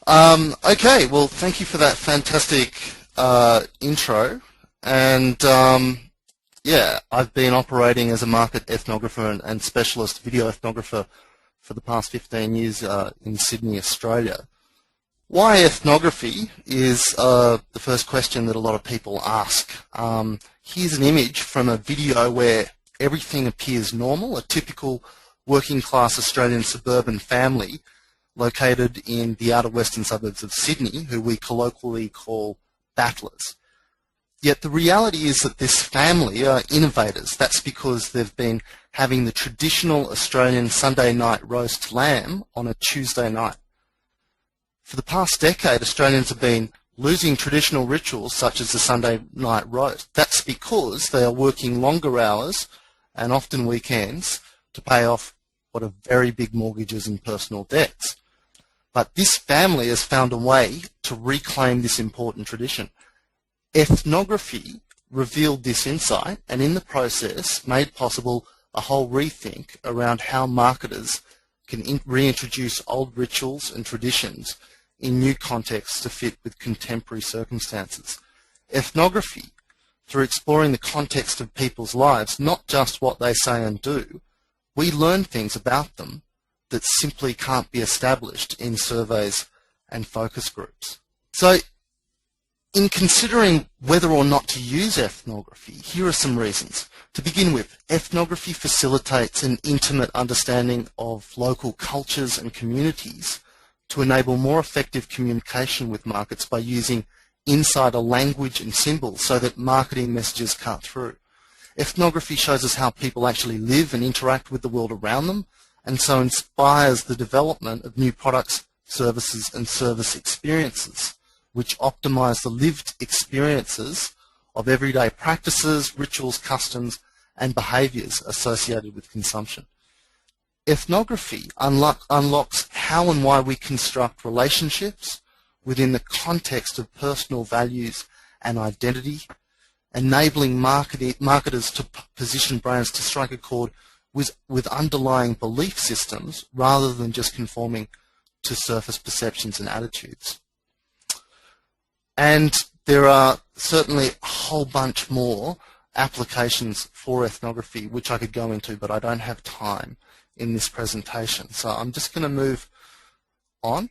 Okay, well, thank you for that fantastic intro. And yeah, I've been operating as a market ethnographer and specialist video ethnographer for the past 15 years in Sydney, Australia. Why ethnography is the first question that a lot of people ask. Here's an image from a video where everything appears normal, a typical working class Australian suburban family located in the outer western suburbs of Sydney, who we colloquially call battlers. Yet the reality is that this family are innovators. That's because they've been having the traditional Australian Sunday night roast lamb on a Tuesday night. For the past decade, Australians have been losing traditional rituals such as the Sunday night roast. That's because they are working longer hours and often weekends to pay off what are very big mortgages and personal debts. But this family has found a way to reclaim this important tradition. Ethnography revealed this insight and in the process made possible a whole rethink around how marketers can reintroduce old rituals and traditions in new contexts to fit with contemporary circumstances. Ethnography, through exploring the context of people's lives, not just what they say and do, we learn things about them that simply can't be established in surveys and focus groups. So, in considering whether or not to use ethnography, here are some reasons. To begin with, ethnography facilitates an intimate understanding of local cultures and communities to enable more effective communication with markets by using insider language and symbols so that marketing messages cut through. Ethnography shows us how people actually live and interact with the world around them, and so inspires the development of new products, services, and service experiences, which optimize the lived experiences of everyday practices, rituals, customs, and behaviors associated with consumption. Ethnography unlocks how and why we construct relationships within the context of personal values and identity, enabling marketers to position brands to strike a chord with underlying belief systems rather than just conforming to surface perceptions and attitudes. And there are certainly a whole bunch more applications for ethnography which I could go into, but I don't have time in this presentation. So I'm just going to move on.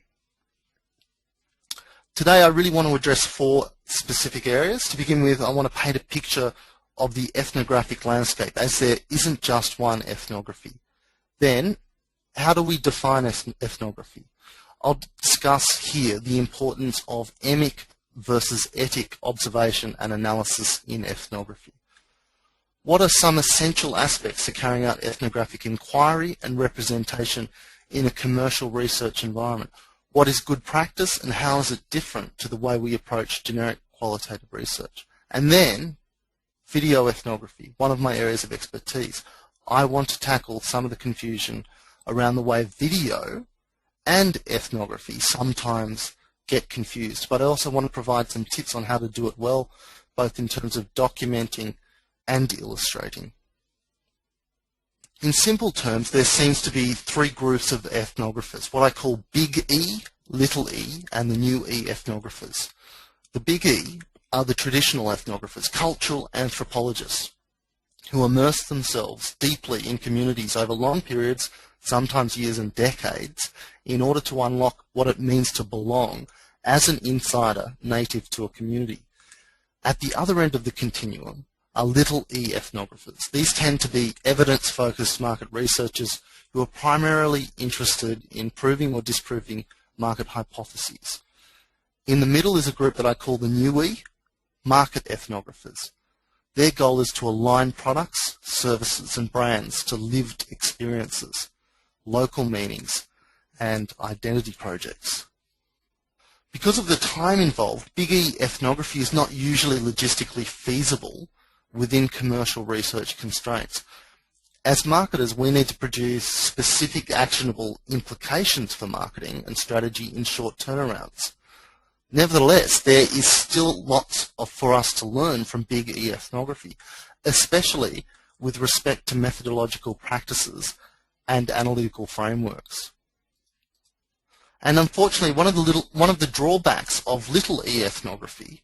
Today I really want to address 4 specific areas. To begin with, I want to paint a picture of the ethnographic landscape, as there isn't just one ethnography. Then, how do we define ethnography? I'll discuss here the importance of emic versus etic observation and analysis in ethnography. What are some essential aspects to carrying out ethnographic inquiry and representation in a commercial research environment? What is good practice and how is it different to the way we approach generic qualitative research? And then, video ethnography, one of my areas of expertise. I want to tackle some of the confusion around the way video and ethnography sometimes get confused, but I also want to provide some tips on how to do it well, both in terms of documenting and illustrating. In simple terms, there seems to be 3 groups of ethnographers, what I call Big E, Little e, and the New E ethnographers. The Big E are the traditional ethnographers, cultural anthropologists, who immerse themselves deeply in communities over long periods, sometimes years and decades, in order to unlock what it means to belong as an insider native to a community. At the other end of the continuum are Little E ethnographers. These tend to be evidence-focused market researchers who are primarily interested in proving or disproving market hypotheses. In the middle is a group that I call the New E, market ethnographers. Their goal is to align products, services, and brands to lived experiences, local meanings, and identity projects. Because of the time involved, Big E ethnography is not usually logistically feasible within commercial research constraints. As marketers, we need to produce specific actionable implications for marketing and strategy in short turnarounds. Nevertheless, there is still lots for us to learn from Big E ethnography, especially with respect to methodological practices and analytical frameworks. And unfortunately, one of the drawbacks of little e ethnography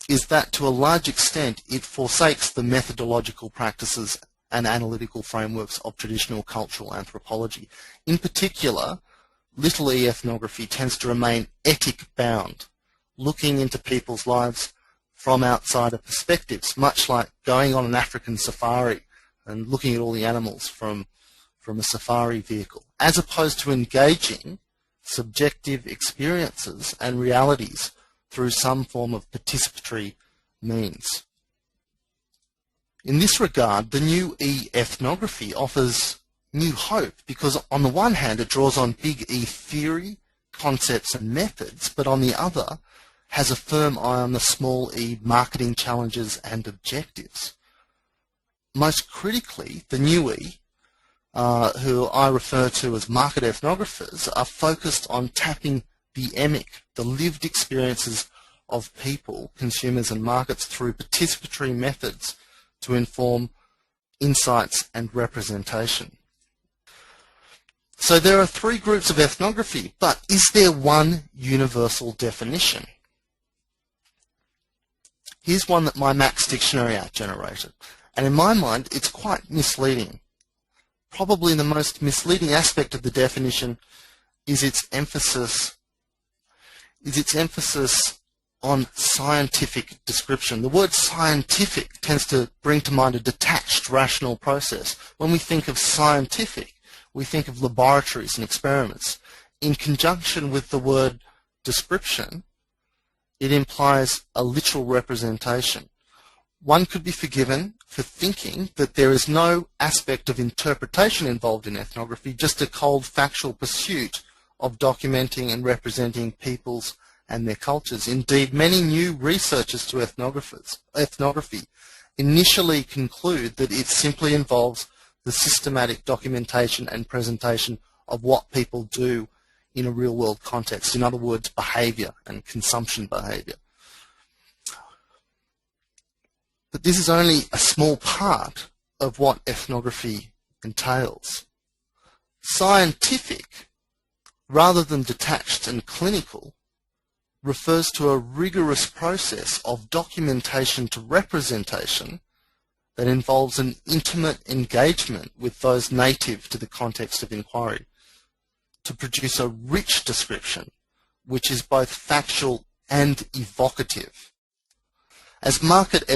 is that to a large extent it forsakes the methodological practices and analytical frameworks of traditional cultural anthropology. In particular, little e ethnography tends to remain ethic-bound, looking into people's lives from outsider perspectives, much like going on an African safari and looking at all the animals from a safari vehicle, as opposed to engaging subjective experiences and realities through some form of participatory means. In this regard, the new e-ethnography offers new hope because on the one hand it draws on big E theory, concepts and methods, but on the other has a firm eye on the small e marketing challenges and objectives. Most critically, the new E, who I refer to as market ethnographers, are focused on tapping the emic, the lived experiences of people, consumers and markets through participatory methods to inform insights and representation. So there are three groups of ethnography, but is there one universal definition? Here's one that my Max Dictionary app generated, and in my mind it's quite misleading. Probably the most misleading aspect of the definition is its emphasis on scientific description. The word scientific tends to bring to mind a detached, rational process. When we think of scientific, we think of laboratories and experiments. In conjunction with the word description, it implies a literal representation. One could be forgiven for thinking that there is no aspect of interpretation involved in ethnography, just a cold factual pursuit of documenting and representing peoples and their cultures. Indeed, many new researchers to ethnography initially conclude that it simply involves the systematic documentation and presentation of what people do in a real-world context. In other words, behaviour and consumption behaviour. But this is only a small part of what ethnography entails. Scientific, rather than detached and clinical, refers to a rigorous process of documentation to representation that involves an intimate engagement with those native to the context of inquiry to produce a rich description which is both factual and evocative. A market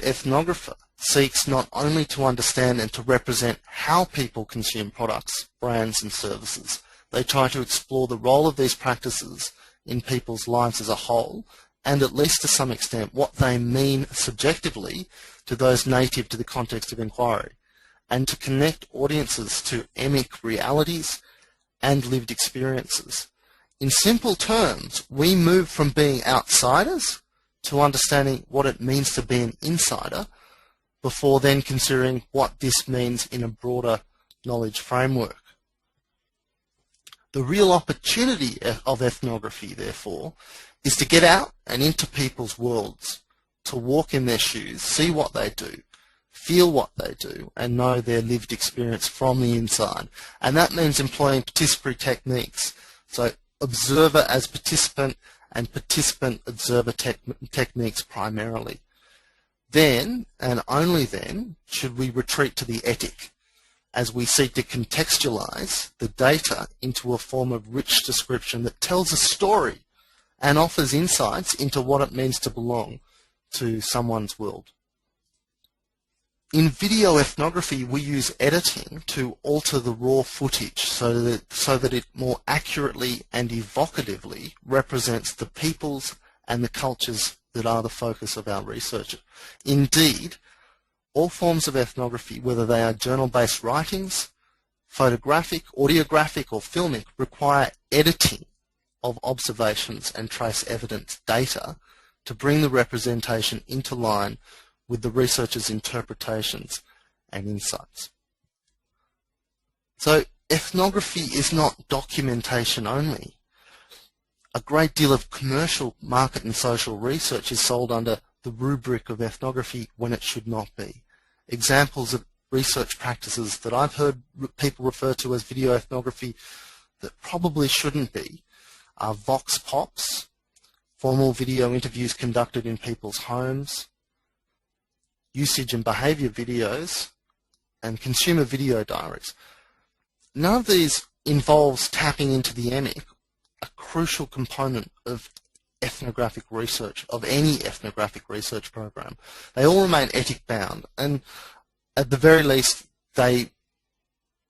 ethnographer seeks not only to understand and to represent how people consume products, brands and services. They try to explore the role of these practices in people's lives as a whole, and at least to some extent what they mean subjectively to those native to the context of inquiry, and to connect audiences to emic realities and lived experiences. In simple terms, we move from being outsiders to understanding what it means to be an insider, before then considering what this means in a broader knowledge framework. The real opportunity of ethnography, therefore, is to get out and into people's worlds, to walk in their shoes, see what they do, feel what they do, and know their lived experience from the inside. And that means employing participatory techniques. So observer as participant and participant-observer techniques primarily. Then, and only then, should we retreat to the ethic, as we seek to contextualize the data into a form of rich description that tells a story and offers insights into what it means to belong to someone's world. In video ethnography, we use editing to alter the raw footage so that it more accurately and evocatively represents the peoples and the cultures that are the focus of our research. Indeed, all forms of ethnography, whether they are journal-based writings, photographic, audiographic or filmic, require editing of observations and trace evidence data to bring the representation into line with the researcher's interpretations and insights. So ethnography is not documentation only. A great deal of commercial, market and social research is sold under the rubric of ethnography when it should not be. Examples research practices that I've heard people refer to as video ethnography that probably shouldn't be are vox pops, formal video interviews conducted in people's homes, usage and behaviour videos, and consumer video diaries. None of these involves tapping into the EMIC, a crucial component of ethnographic research, of any ethnographic research program. They all remain ethic bound, and at the very least they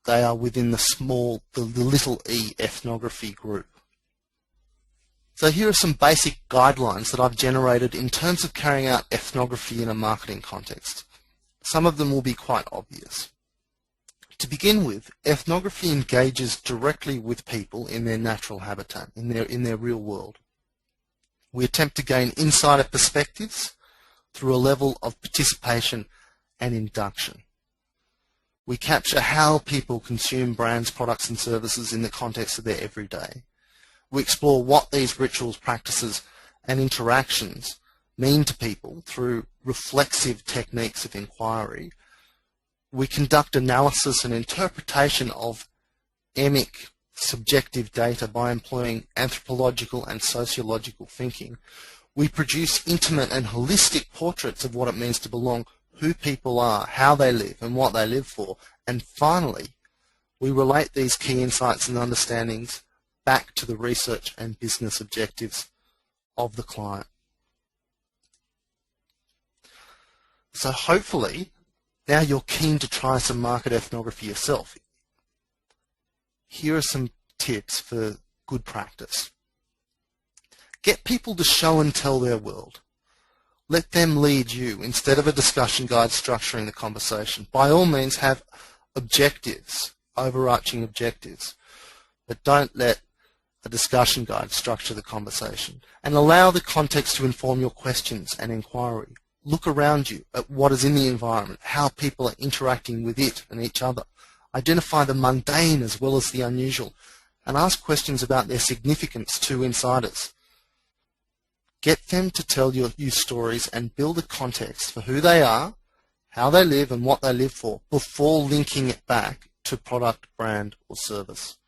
are within the little e ethnography group. So here are some basic guidelines that I've generated in terms of carrying out ethnography in a marketing context. Some of them will be quite obvious. To begin with, ethnography engages directly with people in their natural habitat, in their real world. We attempt to gain insider perspectives through a level of participation and induction. We capture how people consume brands, products and services in the context of their everyday. We explore what these rituals, practices and interactions mean to people through reflexive techniques of inquiry. We conduct analysis and interpretation of EMIC subjective data by employing anthropological and sociological thinking. We produce intimate and holistic portraits of what it means to belong, who people are, how they live and what they live for. And finally, we relate these key insights and understandings back to the research and business objectives of the client. So hopefully, now you're keen to try some market ethnography yourself. Here are some tips for good practice. Get people to show and tell their world. Let them lead you instead of a discussion guide structuring the conversation. By all means, have objectives, overarching objectives, but don't let a discussion guide structure the conversation. And allow the context to inform your questions and inquiry. Look around you at what is in the environment, how people are interacting with it and each other. Identify the mundane as well as the unusual, and ask questions about their significance to insiders. Get them to tell you stories and build a context for who they are, how they live and what they live for, before linking it back to product, brand or service.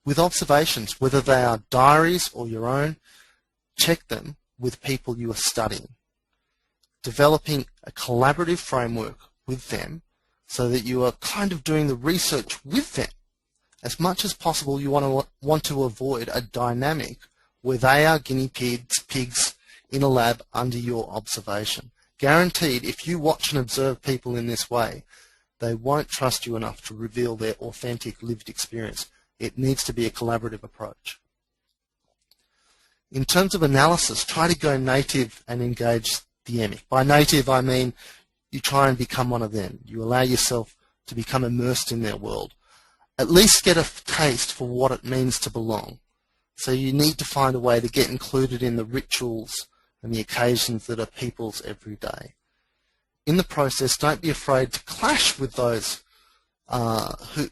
With observations, whether they are diaries or your own, check them with people you are studying. Developing a collaborative framework with them so that you are kind of doing the research with them. As much as possible, you want to avoid a dynamic where they are guinea pigs in a lab under your observation. Guaranteed, if you watch and observe people in this way, they won't trust you enough to reveal their authentic lived experience. It needs to be a collaborative approach. In terms of analysis, try to go native and engage the EMIC. By native, I mean you try and become one of them. You allow yourself to become immersed in their world. At least get a taste for what it means to belong. So you need to find a way to get included in the rituals and the occasions that are people's everyday. In the process, don't be afraid to clash with those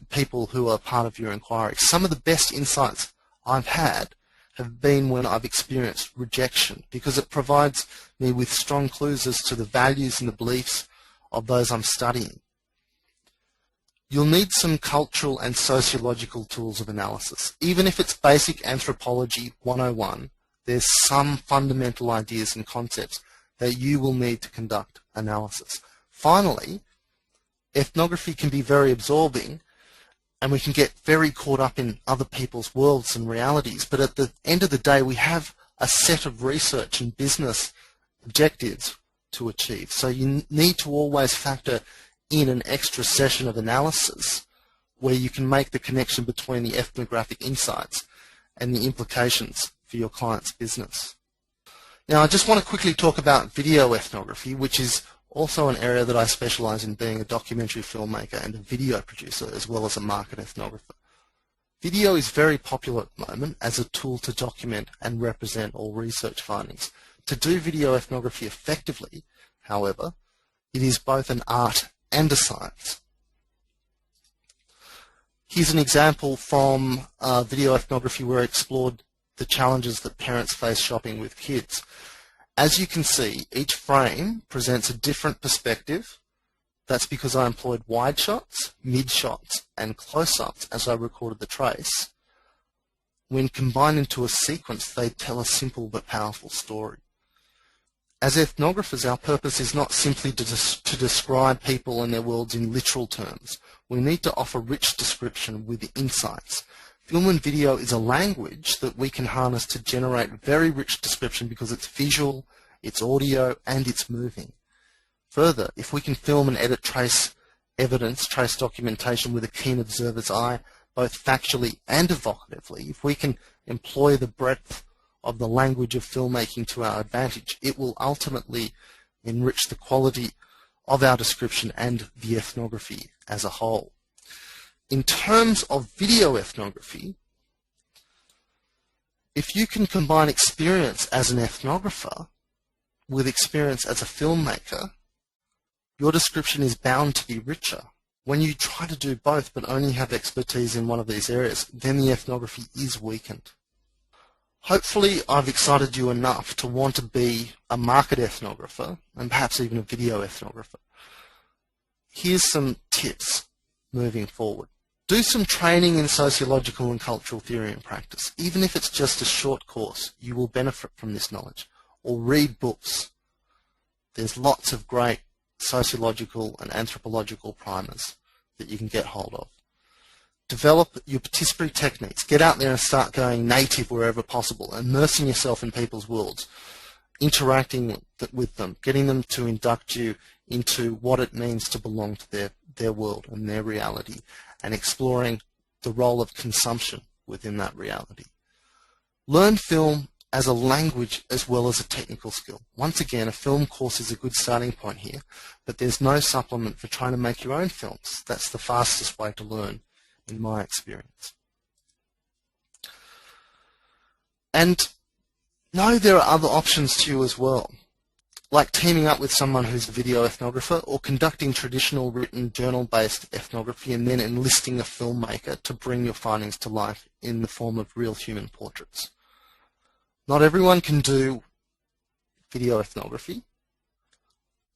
people who are part of your inquiry. Some of the best insights I've had have been when I've experienced rejection, because it provides me with strong clues as to the values and the beliefs of those I'm studying. You'll need some cultural and sociological tools of analysis. Even if it's basic anthropology 101, there's some fundamental ideas and concepts that you will need to conduct analysis. Finally, ethnography can be very absorbing, and we can get very caught up in other people's worlds and realities, but at the end of the day we have a set of research and business objectives to achieve. So you need to always factor in an extra session of analysis where you can make the connection between the ethnographic insights and the implications for your client's business. Now I just want to quickly talk about video ethnography, which is also an area that I specialize in, being a documentary filmmaker and a video producer as well as a market ethnographer. Video is very popular at the moment as a tool to document and represent all research findings. To do video ethnography effectively, however, it is both an art and a science. Here's an example from video ethnography where I explored the challenges that parents face shopping with kids. As you can see, each frame presents a different perspective, That's because I employed wide shots, mid shots, and close-ups as I recorded the trace. When combined into a sequence, they tell a simple but powerful story. As ethnographers, our purpose is not simply to describe people and their worlds in literal terms. We need to offer rich description with insights. Film and video is a language that we can harness to generate very rich description because it's visual, it's audio, and it's moving. Further, if we can film and edit trace evidence, trace documentation with a keen observer's eye, both factually and evocatively, if we can employ the breadth of the language of filmmaking to our advantage, it will ultimately enrich the quality of our description and the ethnography as a whole. In terms of video ethnography, if you can combine experience as an ethnographer with experience as a filmmaker, your description is bound to be richer. When you try to do both but only have expertise in one of these areas, then the ethnography is weakened. Hopefully I've excited you enough to want to be a market ethnographer and perhaps even a video ethnographer. Here's some tips moving forward. Do some training in sociological and cultural theory and practice. Even if it's just a short course, you will benefit from this knowledge. Or read books. There's lots of great sociological and anthropological primers that you can get hold of. Develop your participatory techniques. Get out there and start going native wherever possible, immersing yourself in people's worlds, interacting with them, getting them to induct you into what it means to belong to their world and their reality, and exploring the role of consumption within that reality. Learn film as a language as well as a technical skill. Once again, a film course is a good starting point here, but there's no supplement for trying to make your own films. That's the fastest way to learn, in my experience. And know there are other options to you as well, like teaming up with someone who's a video ethnographer or conducting traditional written journal-based ethnography and then enlisting a filmmaker to bring your findings to life in the form of real human portraits. Not everyone can do video ethnography,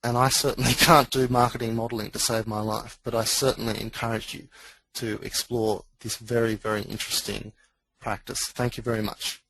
and I certainly can't do marketing modeling to save my life, but I certainly encourage you to explore this very, very interesting practice. Thank you very much.